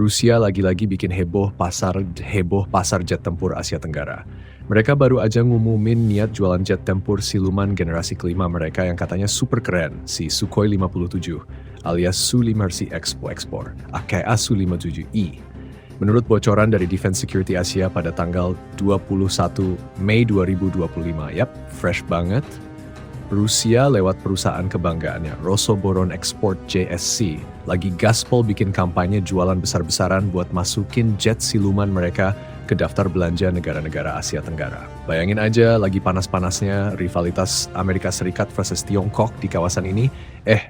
Rusia lagi-lagi bikin heboh pasar jet tempur Asia Tenggara. Mereka baru aja ngumumin niat jualan jet tempur siluman generasi kelima mereka yang katanya super keren, si Sukhoi 57 alias Su-5 Mercy Expo Export, aka Su-57i. Menurut bocoran dari Defense Security Asia pada tanggal 21 Mei 2025, fresh banget, Rusia lewat perusahaan kebanggaannya, Rosoboron Export JSC, lagi gaspol bikin kampanye jualan besar-besaran buat masukin jet siluman mereka ke daftar belanja negara-negara Asia Tenggara. Bayangin aja lagi panas-panasnya rivalitas Amerika Serikat versus Tiongkok di kawasan ini,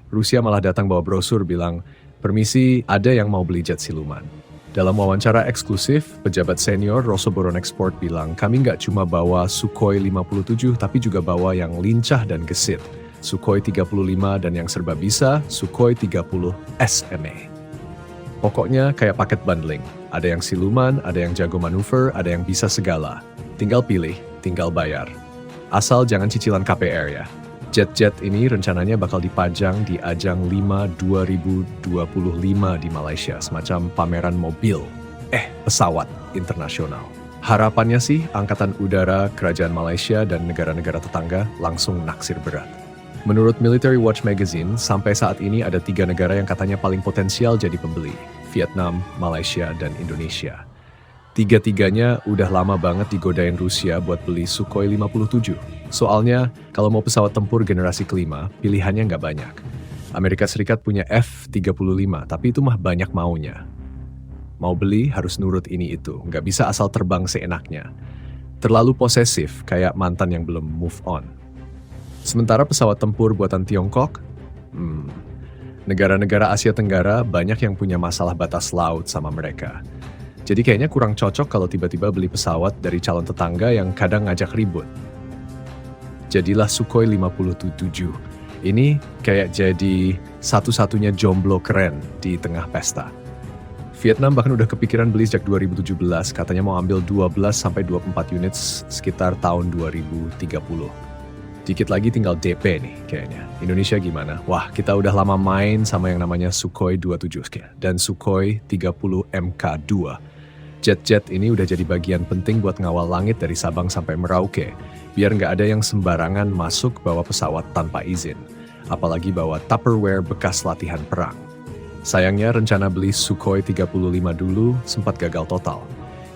Rusia malah datang bawa brosur bilang, permisi ada yang mau beli jet siluman. Dalam wawancara eksklusif, pejabat senior Rosoboron Export bilang, kami nggak cuma bawa Sukhoi 57, tapi juga bawa yang lincah dan gesit, Sukhoi 35 dan yang serba bisa, Sukhoi 30 SME. Pokoknya kayak paket bundling, ada yang siluman, ada yang jago manuver, ada yang bisa segala. Tinggal pilih, tinggal bayar. Asal jangan cicilan KPR ya. Jet-jet ini rencananya bakal dipajang di Ajang 5 2025 di Malaysia, semacam pameran mobil, pesawat internasional. Harapannya sih, Angkatan Udara, Kerajaan Malaysia, dan negara-negara tetangga langsung naksir berat. Menurut Military Watch Magazine, sampai saat ini ada 3 negara yang katanya paling potensial jadi pembeli, Vietnam, Malaysia, dan Indonesia. Tiga-tiganya udah lama banget digodain Rusia buat beli Sukhoi 57. Soalnya, kalau mau pesawat tempur generasi kelima, pilihannya nggak banyak. Amerika Serikat punya F-35, tapi itu mah banyak maunya. Mau beli harus nurut ini itu, nggak bisa asal terbang seenaknya. Terlalu posesif, kayak mantan yang belum move on. Sementara pesawat tempur buatan Tiongkok, negara-negara Asia Tenggara banyak yang punya masalah batas laut sama mereka. Jadi kayaknya kurang cocok kalau tiba-tiba beli pesawat dari calon tetangga yang kadang ngajak ribut. Jadilah Sukhoi 57. Ini kayak jadi satu-satunya jomblo keren di tengah pesta. Vietnam bahkan udah kepikiran beli sejak 2017, katanya mau ambil 12-24 unit sekitar tahun 2030. Dikit lagi tinggal DP nih kayaknya. Indonesia gimana? Wah, kita udah lama main sama yang namanya Sukhoi 27 dan Sukhoi 30 MK2. Jet-jet ini udah jadi bagian penting buat ngawal langit dari Sabang sampai Merauke, biar nggak ada yang sembarangan masuk bawa pesawat tanpa izin, apalagi bawa Tupperware bekas latihan perang. Sayangnya rencana beli Sukhoi 35 dulu sempat gagal total,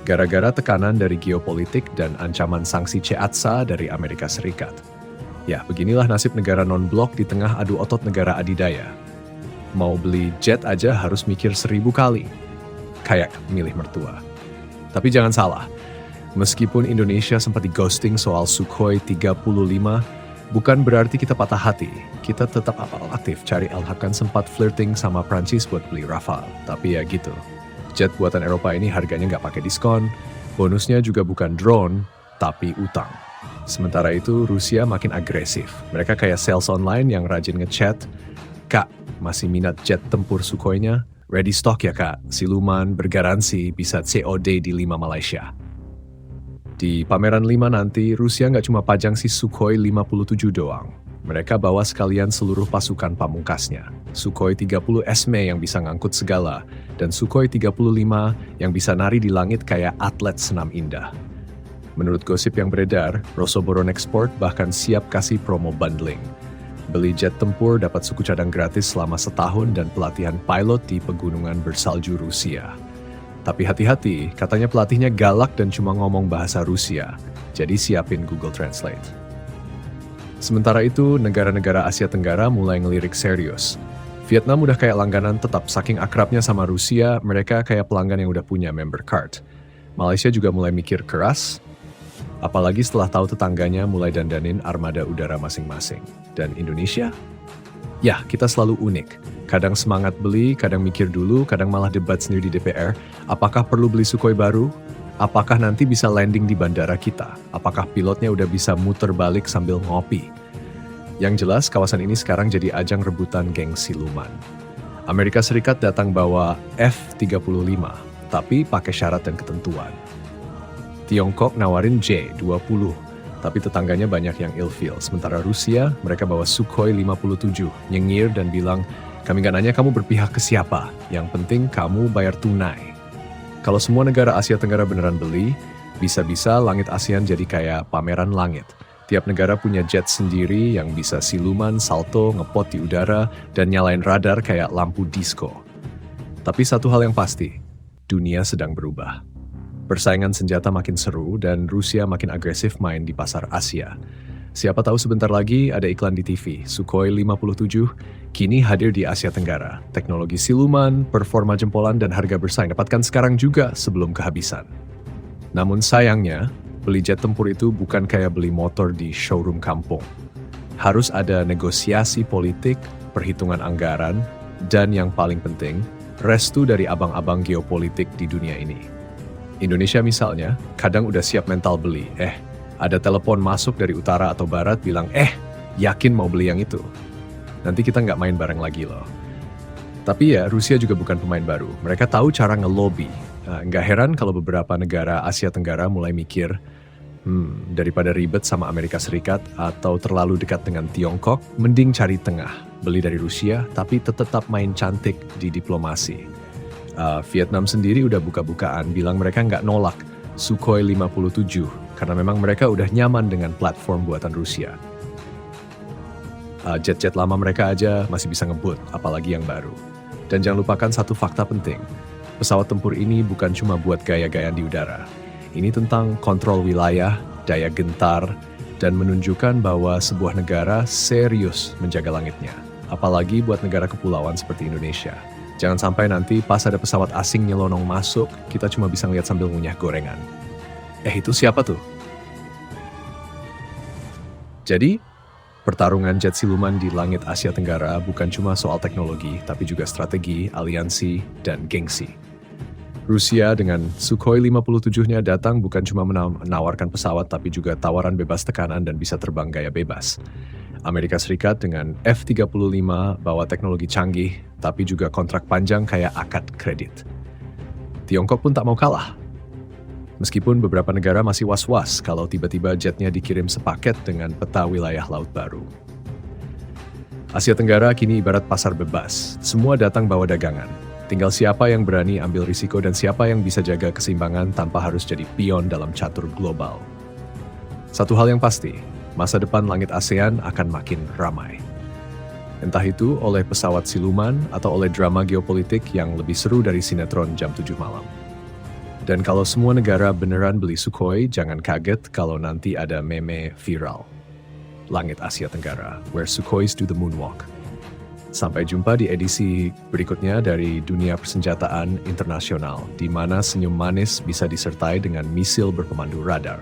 gara-gara tekanan dari geopolitik dan ancaman sanksi CAATSA dari Amerika Serikat. Ya, beginilah nasib negara non-blok di tengah adu otot negara adidaya. Mau beli jet aja harus mikir 1000 kali. Kayak milih mertua. Tapi jangan salah, meskipun Indonesia sempat di-ghosting soal Sukhoi 35, bukan berarti kita patah hati. Kita tetap aktif cari kan sempat flirting sama Prancis buat beli Rafale. Tapi ya gitu, jet buatan Eropa ini harganya nggak pakai diskon, bonusnya juga bukan drone, tapi utang. Sementara itu, Rusia makin agresif. Mereka kayak sales online yang rajin ngechat, Kak, masih minat jet tempur Sukhoi-nya? Ready stock ya kak, siluman bergaransi bisa COD di 5 Malaysia. Di pameran 5 nanti, Rusia nggak cuma pajang si Sukhoi 57 doang. Mereka bawa sekalian seluruh pasukan pamungkasnya. Sukhoi 30 SME yang bisa ngangkut segala, dan Sukhoi 35 yang bisa nari di langit kayak atlet senam indah. Menurut gosip yang beredar, Rosoboron Export bahkan siap kasih promo bundling. Beli jet tempur dapat suku cadang gratis selama setahun dan pelatihan pilot di pegunungan bersalju Rusia. Tapi hati-hati, katanya pelatihnya galak dan cuma ngomong bahasa Rusia, jadi siapin Google Translate. Sementara itu, negara-negara Asia Tenggara mulai ngelirik serius. Vietnam udah kayak langganan tetap, saking akrabnya sama Rusia, mereka kayak pelanggan yang udah punya member card. Malaysia juga mulai mikir keras, apalagi setelah tahu tetangganya mulai dandanin armada udara masing-masing. Dan Indonesia? Ya, kita selalu unik. Kadang semangat beli, kadang mikir dulu, kadang malah debat sendiri di DPR. Apakah perlu beli Sukhoi baru? Apakah nanti bisa landing di bandara kita? Apakah pilotnya udah bisa muter balik sambil ngopi? Yang jelas, kawasan ini sekarang jadi ajang rebutan geng siluman. Amerika Serikat datang bawa F-35, tapi pakai syarat dan ketentuan. Tiongkok nawarin J-20, tapi tetangganya banyak yang ilfeel. Sementara Rusia, mereka bawa Sukhoi 57, nyengir dan bilang, Kami nggak nanya kamu berpihak ke siapa, yang penting kamu bayar tunai. Kalau semua negara Asia Tenggara beneran beli, bisa-bisa langit ASEAN jadi kayak pameran langit. Tiap negara punya jet sendiri yang bisa siluman, salto, ngepot di udara, dan nyalain radar kayak lampu disco. Tapi satu hal yang pasti, dunia sedang berubah. Persaingan senjata makin seru dan Rusia makin agresif main di pasar Asia. Siapa tahu sebentar lagi ada iklan di TV, Sukhoi 57 kini hadir di Asia Tenggara. Teknologi siluman, performa jempolan, dan harga bersaing dapatkan sekarang juga sebelum kehabisan. Namun sayangnya, beli jet tempur itu bukan kayak beli motor di showroom kampung. Harus ada negosiasi politik, perhitungan anggaran, dan yang paling penting, restu dari abang-abang geopolitik di dunia ini. Indonesia misalnya, kadang udah siap mental beli. Ada telepon masuk dari utara atau barat bilang, yakin mau beli yang itu. Nanti kita nggak main bareng lagi loh. Tapi ya, Rusia juga bukan pemain baru. Mereka tahu cara ngelobi. Nggak heran kalau beberapa negara Asia Tenggara mulai mikir, daripada ribet sama Amerika Serikat atau terlalu dekat dengan Tiongkok, mending cari tengah. Beli dari Rusia, tapi tetap main cantik di diplomasi. Vietnam sendiri udah buka-bukaan bilang mereka nggak nolak Sukhoi 57 karena memang mereka udah nyaman dengan platform buatan Rusia. Jet-jet lama mereka aja masih bisa ngebut, apalagi yang baru. Dan jangan lupakan satu fakta penting, pesawat tempur ini bukan cuma buat gaya-gayaan di udara. Ini tentang kontrol wilayah, daya gentar, dan menunjukkan bahwa sebuah negara serius menjaga langitnya. Apalagi buat negara kepulauan seperti Indonesia. Jangan sampai nanti pas ada pesawat asing nyelonong masuk, kita cuma bisa ngeliat sambil ngunyah gorengan. Itu siapa tuh? Jadi, pertarungan jet siluman di langit Asia Tenggara bukan cuma soal teknologi, tapi juga strategi, aliansi, dan gengsi. Rusia dengan Sukhoi 57-nya datang bukan cuma menawarkan pesawat, tapi juga tawaran bebas tekanan dan bisa terbang gaya bebas. Amerika Serikat dengan F-35 bawa teknologi canggih, tapi juga kontrak panjang kayak akad kredit. Tiongkok pun tak mau kalah. Meskipun beberapa negara masih was-was kalau tiba-tiba jetnya dikirim sepaket dengan peta wilayah laut baru. Asia Tenggara kini ibarat pasar bebas, semua datang bawa dagangan. Tinggal siapa yang berani ambil risiko dan siapa yang bisa jaga keseimbangan tanpa harus jadi pion dalam catur global. Satu hal yang pasti, masa depan langit ASEAN akan makin ramai. Entah itu oleh pesawat siluman atau oleh drama geopolitik yang lebih seru dari sinetron jam 7 malam. Dan kalau semua negara beneran beli Sukhoi, jangan kaget kalau nanti ada meme viral. Langit Asia Tenggara, where Sukhois do the moonwalk. Sampai jumpa di edisi berikutnya dari Dunia Persenjataan Internasional, di mana senyum manis bisa disertai dengan misil berpemandu radar.